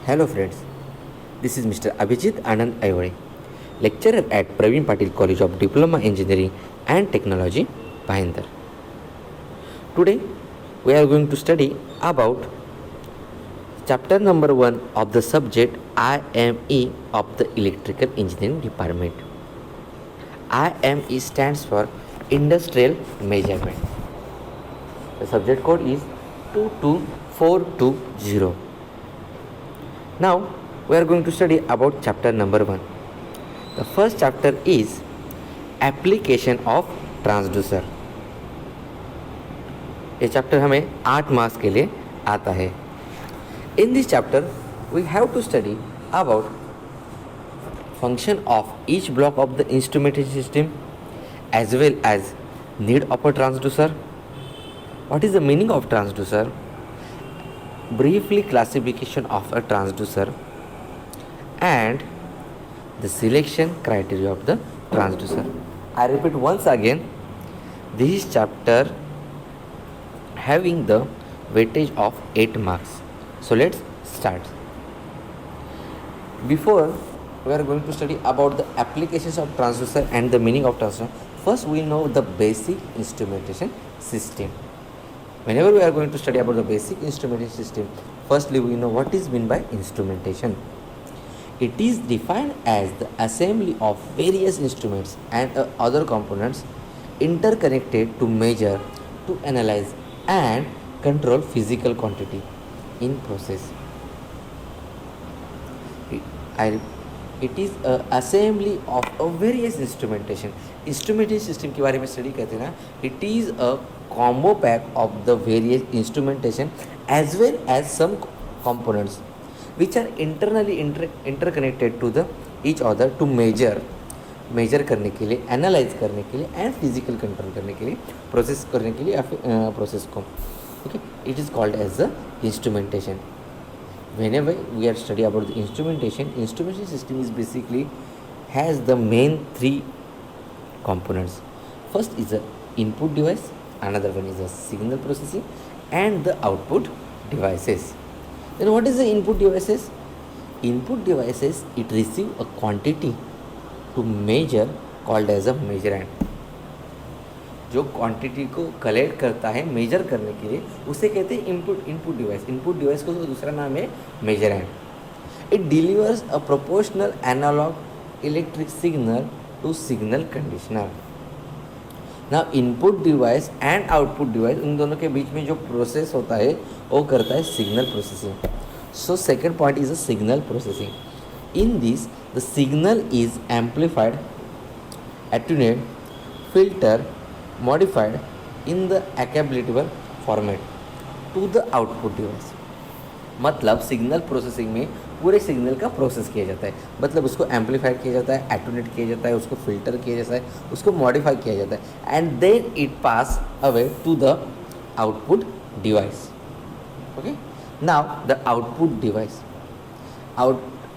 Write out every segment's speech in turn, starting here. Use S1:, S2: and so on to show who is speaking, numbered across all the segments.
S1: Hello friends, this is Mr. Abhijit Anand Ayore, lecturer at Praveen Patil College of Diploma Engineering and Technology, Bhayandar. Today we are going to study about chapter number 1 of the subject IME of the Electrical Engineering Department. IME stands for Industrial Measurement. The subject code is 22420. Now we are going to study about chapter number 1. The first chapter is application of transducer. ये chapter हमें 8 marks के लिए आता है. In this chapter we have to study about function of each block of the instrumentation system as well as need of a transducer, what is the meaning of transducer, briefly classification of a transducer, and the selection criteria of the transducer. I repeat once again, this chapter having the weightage of 8 marks. So let's start. Before we are going to study about the applications of transducer and the meaning of transducer, first we know the basic instrumentation system. Whenever we are going to study about the basic instrumentation system, firstly we know what is meant by instrumentation. It is defined as the assembly of various instruments and other components interconnected to measure, to analyze and control physical quantity in process. It is a assembly of a various instrumentation. Instrumentation system के बारे में study करते हैं ना. It is a combo pack of the various instrumentation as well as some components which are internally interconnected to the each other to measure करने के लिए, analyze करने के लिए and physical control करने के लिए, process करने के लिए process को. Okay, it is called as the instrumentation. Whenever we are study about the instrumentation system is basically has the main 3 components. First is the input device, another one is the signal processing and the output devices. Then what is the input devices? Input devices, it receive a quantity to measure called as a measurand. जो quantity को collect करता है major करने के लिए उसे कहते हैं इनपुट डिवाइस. इनपुट डिवाइस को दूसरा नाम है measurand. It delivers a proportional analog electric signal to signal conditioner. Now input device and output device, इन दोनों के बीच में जो प्रोसेस होता है वो करता है signal processing. So second point is a signal processing. In this the signal is amplified, attenuate, filtered, modified in the acceptable format to the output device. मतलब सिग्नल प्रोसेसिंग में पूरे सिग्नल का प्रोसेस किया जाता है. मतलब उसको एम्पलीफाइड किया जाता है, एटूनेट किया जाता है, उसको फिल्टर किया जाता है, उसको मॉडिफाई किया जाता है and then it pass away to the output device. Okay, now the output device.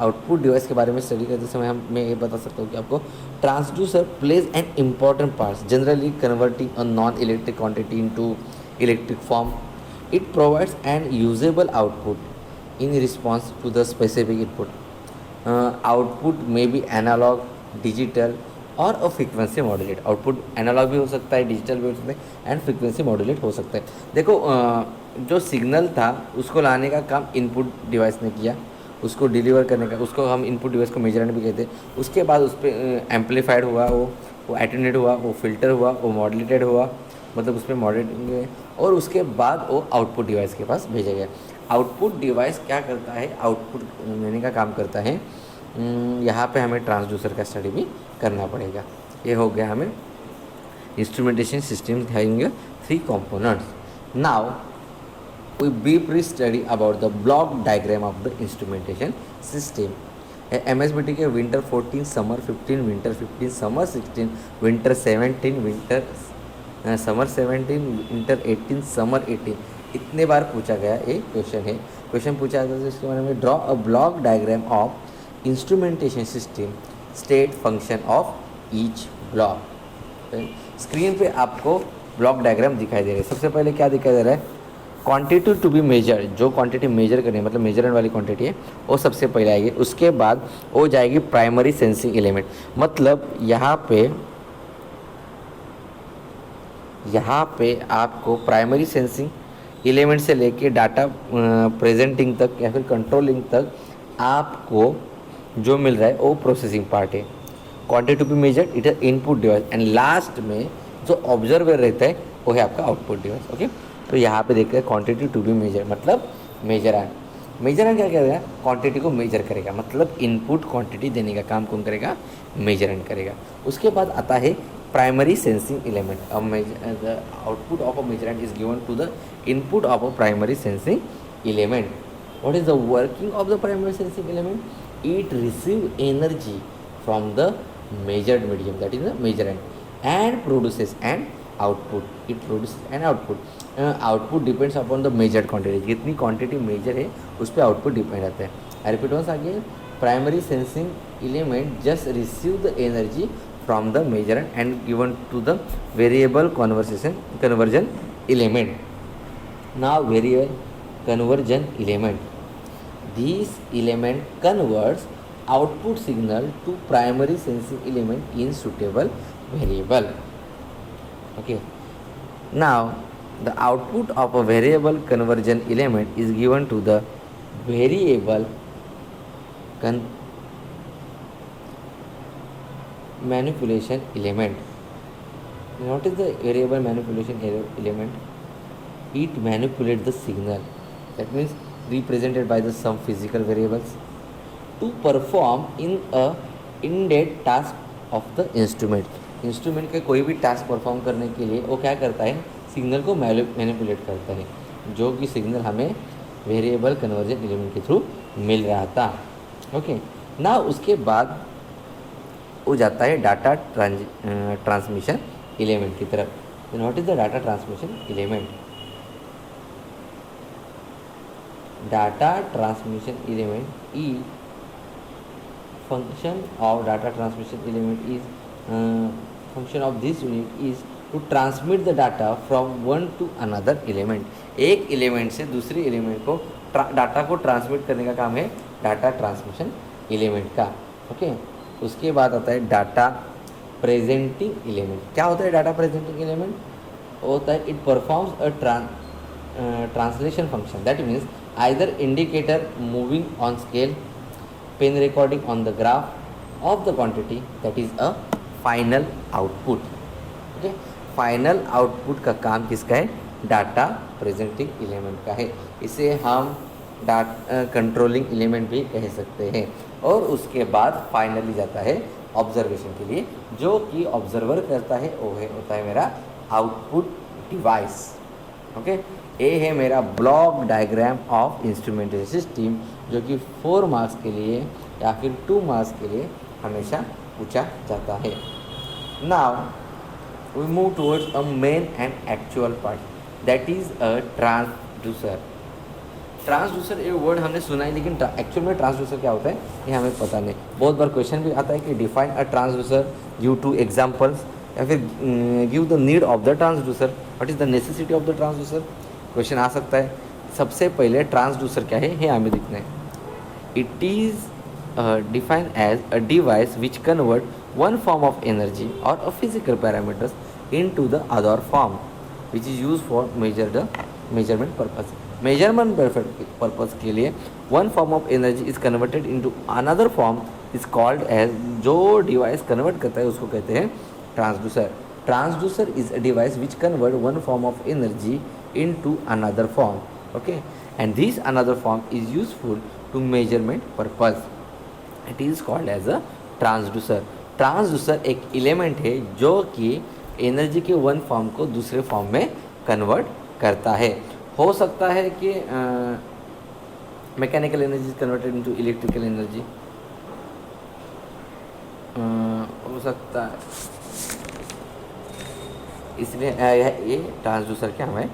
S1: Output device के बारे में स्टडी करते समय मैं ये बता सकता हूँ कि आपको transducer plays an important part generally converting a non electric quantity into electric form. It provides an usable output in response to the specific input. Output में बी एनालॉग, डिजिटल और a frequency modulate. Output analog भी हो सकता है, digital भी हो सकता है एंड फ्रीक्वेंसी मॉड्यूलेट हो सकता है. देखो जो सिग्नल था उसको लाने का काम इनपुट डिवाइस ने किया, उसको डिलीवर करने का, उसको हम इनपुट डिवाइस को मेजरमेंट भी कहते हैं. उसके बाद उस पर एम्पलीफाइड हुआ, वो एटेन्यूएट हुआ, वो फिल्टर हुआ, वो मॉड्यूलेटेड हुआ, मतलब उस पर मॉड्यूलेटिंग हुए और उसके बाद वो आउटपुट डिवाइस के पास भेजा गया. आउटपुट डिवाइस क्या करता है? आउटपुट लेने का काम करता है. यहाँ पे हमें ट्रांसड्यूसर का स्टडी भी करना पड़ेगा. ये हो गया हमें instrumentation system having 3 components. Now we briefly study about the block diagram of the instrumentation system. MSBT के winter 14, summer 15, winter 15, summer 16, winter 17, summer 17, winter 18, summer 18 इतने बार पूछा गया. एक क्वेश्चन है, क्वेश्चन पूछा जाता है इसके बारे में. Draw a block diagram of instrumentation system, state function of each block. Screen पे आपको ब्लॉक डायग्राम दिखाई दे रहा है. सबसे पहले क्या दिखाई दे रहा है? क्वांटिटी टू बी मेजर, जो क्वांटिटी मेजर करनी है मतलब मेजरमेंट वाली क्वांटिटी है वो सबसे पहले आएगी, उसके बाद वो जाएगी प्राइमरी सेंसिंग एलिमेंट। मतलब यहाँ पे आपको प्राइमरी सेंसिंग एलिमेंट से लेके डाटा प्रेजेंटिंग तक या फिर कंट्रोलिंग तक आपको जो मिल रहा है वो प्रोसेसिंग पार्ट है। Quantity to be measured it is input device and last में जो ऑब्जर्वर रहता है वो है आपका आउटपुट डिवाइस। ओके, तो यहाँ पे देखते हैं क्वांटिटी टू बी मेजर मतलब मेजर क्या करेगा, क्वांटिटी को मेजर करेगा, मतलब इनपुट क्वांटिटी देने का काम कौन करेगा, मेजरेंट करेगा। उसके बाद आता है primary sensing element. The output of a measurand is given to the input of a primary sensing element. What is the working of the primary sensing element? It receive energy from the measured medium, that is the measurement, and produces an output. It produces an output. Output depends upon the measured quantity. जितनी quantity measure है उस पर output depend रहता है। I repeat once again, primary sensing element just receive the energy from the measurement and given to the variable conversion element. Now variable conversion element. This element converts output signal to primary sensing element in suitable variable. Okay. Now, the output of a variable conversion element is given to the variable manipulation element. What is the variable manipulation element? It manipulates the signal. That means represented by the some physical variables to perform in a indeed task of the instrument का कोई भी task perform करने के लिए वो क्या करता है, सिग्नल को मैनिपुलेट करता है, जो कि सिग्नल हमें वेरिएबल कन्वर्जन एलिमेंट के थ्रू मिल रहा था। ओके ना, उसके बाद वो जाता है डाटा ट्रांसमिशन एलिमेंट की तरफ। Then what is the data transmission element? Data transmission element is function of data transmission element is function of this unit is to transmit the data from one to another element. एक element से दूसरे element को data को transmit करने का काम है data transmission element का। ओके, उसके बाद आता है डाटा प्रेजेंटिंग एलिमेंट। क्या होता है डाटा प्रेजेंटिंग एलिमेंट? होता है it performs a translation function, that means either indicator moving on scale, pen recording on the graph of the quantity, that is a final output. Okay, final output का काम किसका है? Data presenting element का है। इसे हम controlling element भी कह सकते हैं। और उसके बाद फाइनली जाता है ऑब्जर्वेशन के लिए, जो कि ऑब्जर्वर करता है वो होता है मेरा आउटपुट डिवाइस। ओके, ये है मेरा block diagram of instrumentation system, जो कि 4 मार्क्स के लिए या फिर 2 मार्क्स के लिए हमेशा पूछा जाता है। Now we move towards a main and actual part, that is a transducer. Transducer ये वर्ड हमने सुना है, लेकिन एक्चुअल में ट्रांसड्यूसर क्या होता है ये हमें पता नहीं। बहुत बार क्वेश्चन भी आता है कि define a transducer, give 2 examples, या फिर give the need of the transducer, what is the necessity of the transducer, question आ सकता है। सबसे पहले ट्रांसड्यूसर क्या है ये हमें दिखना है। It is defined as a device which convert one form of energy और a physical parameters into the other form which is use for measurement purpose. Measurement purpose के लिए one form of energy is converted into another form is called as, जो device convert करता है उसको कहते हैं transducer. Transducer is a device which convert one form of energy into another form. Okay, and this another form is useful to measurement purpose. It is called as a transducer. Transducer एक element है जो कि energy के one form को दूसरे form में convert करता है। हो सकता है कि mechanical energy is converted into electrical energy, हो सकता है, इसलिए ये ट्रांसड्यूसर के हमें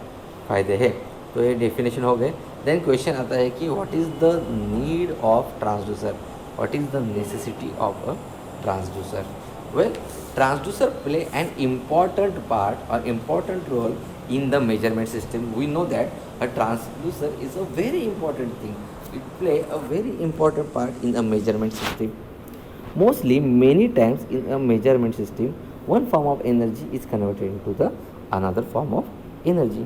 S1: फ़ायदे हैं। तो ये डेफिनेशन हो गए। देन क्वेश्चन आता है कि what is the need of transducer, what is the necessity of a transducer. Well, transducer play an important part और important role in the measurement system. We know that a transducer is a very important thing. It play a very important part in a measurement system. Mostly, many times in a measurement system, one form of energy is converted into the another form of energy.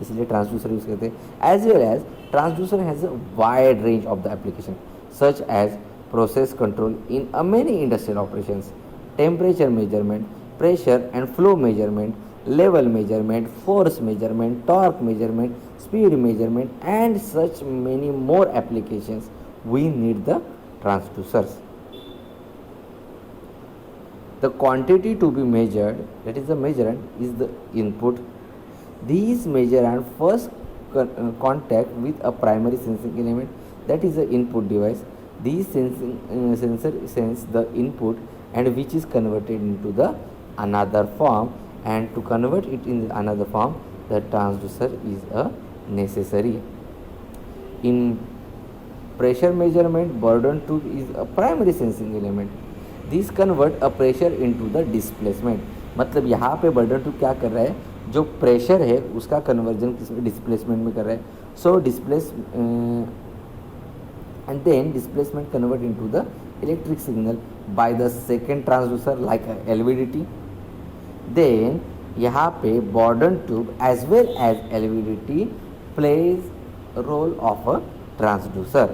S1: इसलिए transducer use करते हैं. As well as transducer has a wide range of the application such as process control in a many industrial operations, temperature measurement, pressure and flow measurement, level measurement, force measurement, torque measurement, speed measurement, and such many more applications. We need the transducers. The quantity to be measured, that is the measurement, is the input. These measure and first contact with a primary sensing element, that is the input device. These sensor sense the input and which is converted into the another form, and to convert it in another form, the transducer is a necessary. In pressure measurement, Bourdon tube is a primary sensing element. These convert a pressure into the displacement. मतलब यहाँ पे Bourdon tube क्या कर रहा है, जो pressure है उसका कन्वर्जन किस डिस्प्लेसमेंट में कर रहा है. सो displace and then displacement convert into the electric signal by the second transducer like a LVDT. Then यहाँ पे Bourdon tube as well as LVDT plays a role of a transducer.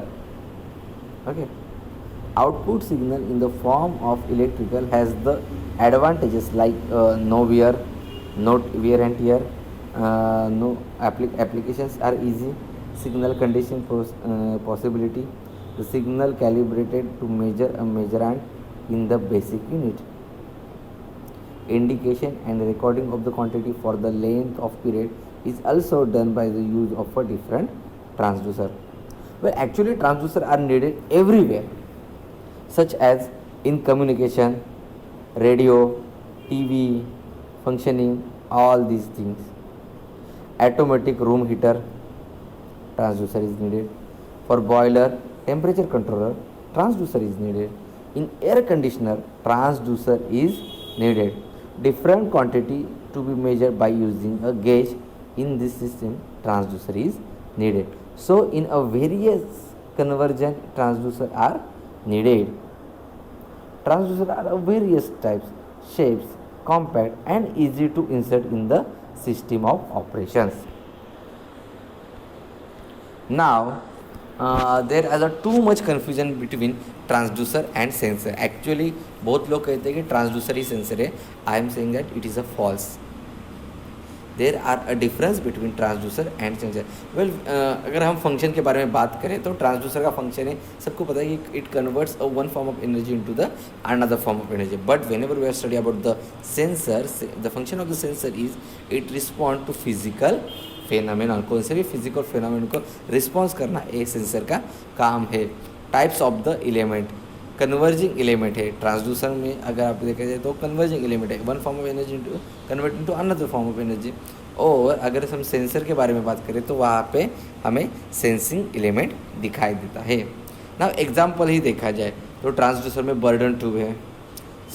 S1: Okay. Output signal in the form of electrical has the advantages like no wear, no wear and tear, no applications are easy, signal condition possibility, the signal calibrated to measure a measurand in the basic unit, indication and recording of the quantity for the length of period is also done by the use of a different transducer. Well, actually transducer are needed everywhere, such as in communication, radio, TV, functioning, all these things. Automatic room heater, transducer is needed. For boiler, temperature controller, transducer is needed. In air conditioner, transducer is needed. Different quantity to be measured by using a gauge. In this system, transducer is needed. So, in a various conversion, transducer are needed. Transducer are of various types, shapes, compact and easy to insert in the system of operations. Now, there is too much confusion between transducer and sensor. Actually, both लोग कहते हैं कि transducer ही sensor है. I am saying that it is a false. There are a difference between transducer and sensor. Well, अगर हम function के बारे में बात करें तो transducer का function है, सबको पता है कि it converts a one form of energy into the another form of energy. But whenever we are studying about the sensor, the function of the sensor is it respond to physical phenomenon. कौन से भी physical phenomenon को response करना एक sensor का काम है. Types of the element, converging element है. ट्रांसड्यूसर में अगर आप देखा जाए तो कन्वर्जिंग एलिमेंट है, one form of energy into convert into another form of energy. और अगर हम सेंसर के बारे में बात करें तो वहाँ पे हमें सेंसिंग एलिमेंट दिखाई देता है. ना एग्जांपल ही देखा जाए तो ट्रांसड्यूसर में बर्डन ट्यूब है,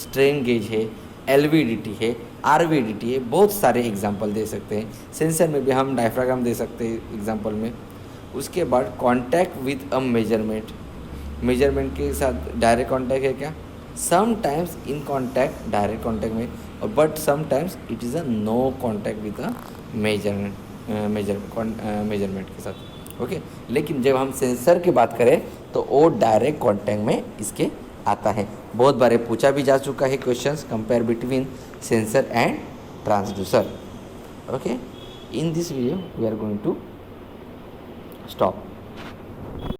S1: स्ट्रेन गेज है, LVDT है, RVDT है, बहुत सारे एग्जांपल दे सकते हैं. सेंसर में भी हम डायफ्राग्राम दे सकते हैं एग्जांपल में. उसके बाद contact with a measurement, measurement के साथ डायरेक्ट कांटेक्ट है क्या, sometimes in contact direct contact में, और but sometimes it is a no contact with a measurement के साथ. ओके. लेकिन जब हम सेंसर की बात करें तो वो डायरेक्ट कांटेक्ट में इसके आता है. बहुत बार पूछा भी जा चुका है questions, compare between sensor and transducer. Okay. In this video we are going to stop.